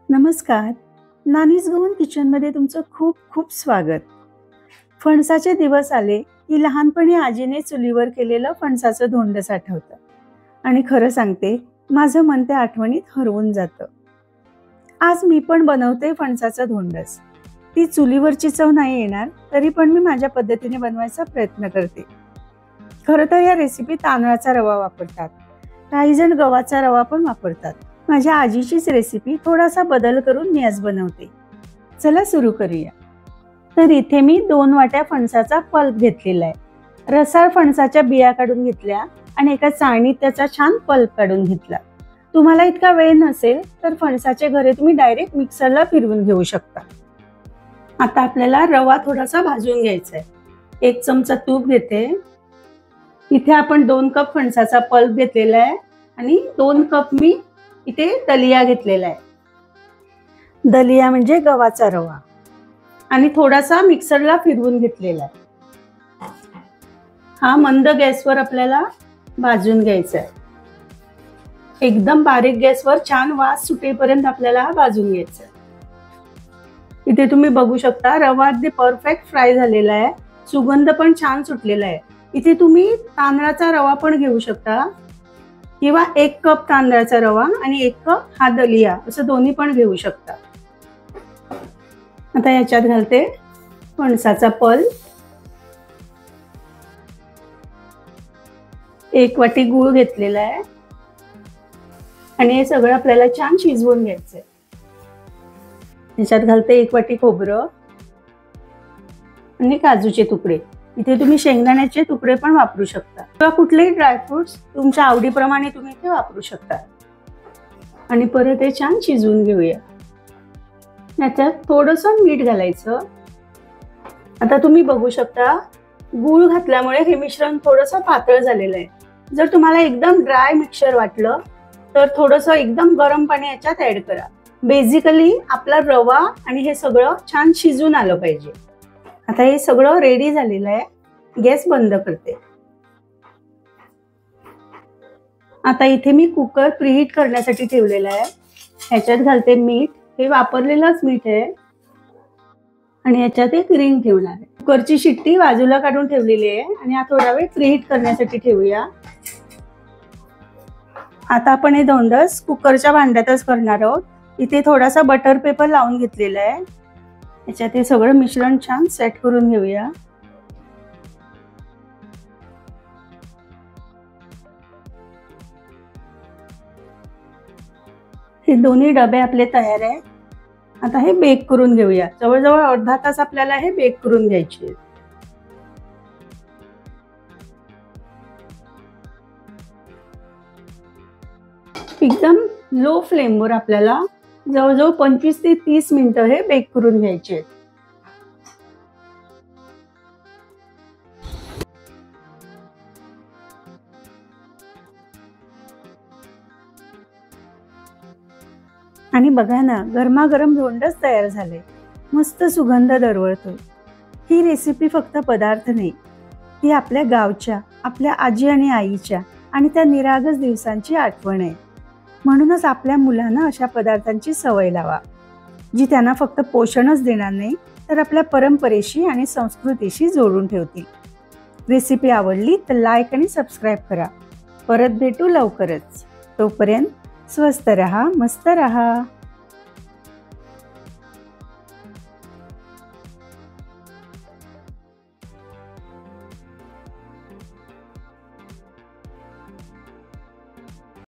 नमस्कार. नानीज गवन किचनमध्ये तुमचं खूप खूप स्वागत. फणसाचे दिवस आले की लहानपणी आजीने चुलीवर केलेलं फणसाचं धोंडस आठवतं आणि खरं सांगते माझं मन त्या आठवणीत हरवून जातं. आज मी पण बनवते फणसाचं धोंडस. ती चुलीवरची चव नाही येणार तरी पण मी माझ्या पद्धतीने बनवायचा प्रयत्न करते. खरं तर या रेसिपी तांदळाचा रवा वापरतात, काही जण गव्हाचा रवा पण वापरतात. माझ्या आजीचीच रेसिपी थोडासा बदल करून मी आज बनवते. चला सुरू करूया. तर इथे मी 2 वाट्या फणसाचा पल्प घेतलेला आहे. रसाळ फणसाच्या बिया काढून घेतल्या आणि एका चाळणीत त्याचा छान पल्प काढून घेतला. तुम्हाला इतका वेळ नसेल तर फणसाचे घरे तुम्ही डायरेक्ट मिक्सरला फिरवून घेऊ शकता. आता आपल्याला रवा थोडासा भाजून घ्यायचा आहे. 1 चमचा तूप घेते. इथे आपण 2 कप फणसाचा पल्प घेतलेला आहे आणि 2 कप मी इथे दलिया घेतलेला आहे. दलिया म्हणजे गव्हाचा रवा आणि थोडासा मिक्सरला फिरवून घेतलेला आहे. हा मंद गॅसवर आपल्याला भाजून घ्यायचा आहे. एकदम बारीक गॅसवर छान वास सुटेपर्यंत आपल्याला हा भाजून घ्यायचा आहे. इथे तुम्ही बघू शकता रवा अगदी परफेक्ट फ्राय झालेला आहे. सुगंध पण छान सुटलेला आहे. इथे तुम्ही तांदळाचा रवा पण घेऊ शकता किंवा 1 कप तांदळाचा रवा आणि 1 कप हा दलिया असं दोन्ही पण घेऊ शकता. आता याच्यात घालते फणसाचा पल्प, 1 वाटी गूळ घेतलेला आहे आणि हे सगळं आपल्याला छान शिजवून घ्यायचंय. याच्यात घालते 1 वाटी खोबरं आणि काजूचे तुकडे. इथे तुम्ही शेंगदाण्याचे तुकडे पण वापरू शकता किंवा कुठलेही ड्रायफ्रुट्स तुमच्या आवडीप्रमाणे तुम्ही इथे वापरू शकता. आणि परत हे छान शिजवून घेऊया. याच्यात थोडंसं मीठ घालायचं. आता तुम्ही बघू शकता गूळ घातल्यामुळे हे मिश्रण थोडंसं पातळ झालेलं आहे. जर तुम्हाला एकदम ड्राय मिक्सचर वाटलं तर थोडंसं एकदम गरम पाणी याच्यात ऍड करा. बेसिकली आपला रवा आणि हे सगळं छान शिजून आलं पाहिजे. आता हे सगळं रेडी झालेलं आहे. गॅस बंद करते. आता इथे मी कुकर प्रीहीट करण्यासाठी ठेवलेला आहे. ह्याच्यात घालते मीठ. हे वापरलेलंच मीठ आहे आणि याच्यात एक रिंग ठेवणार आहे. कुकरची शिट्टी बाजूला काढून ठेवलेली आहे आणि हा थोडा वेळ प्रीहीट करण्यासाठी ठेवूया. आता आपण हे धोंडस कुकरच्या भांड्यातच करणार आहोत. इथे थोडासा बटर पेपर लावून घेतलेला आहे. याच्यात हे सगळं मिश्रण छान सेट करून घेऊया. हे दोन्ही डबे आपले तयार आहे. आता हे बेक करून घेऊया. जवळजवळ अर्धा तास आपल्याला हे बेक करून घ्यायचे. एकदम लो फ्लेमवर आपल्याला जवळजवळ 25 ते 30 मिनिटं हे बेक करून घ्यायचे. आणि बघा ना गरमागरम धोंडस तयार झाले. मस्त सुगंध दरवळतो. ही रेसिपी फक्त पदार्थ नाही, ती आपल्या गावच्या, आपल्या आजी आणि आईच्या आणि त्या निरागस दिवसांची आठवण आहे. म्हणूनच आपल्या मुलांना अशा पदार्थांची सवय लावा जी त्यांना फक्त पोषणच देणार नाही तर आपल्या परंपरेशी आणि संस्कृतीशी जोडून ठेवतील. रेसिपी आवडली तर लाईक आणि सबस्क्राईब करा. परत भेटू लवकरच. तोपर्यंत स्वस्त रहा, मस्त रहा.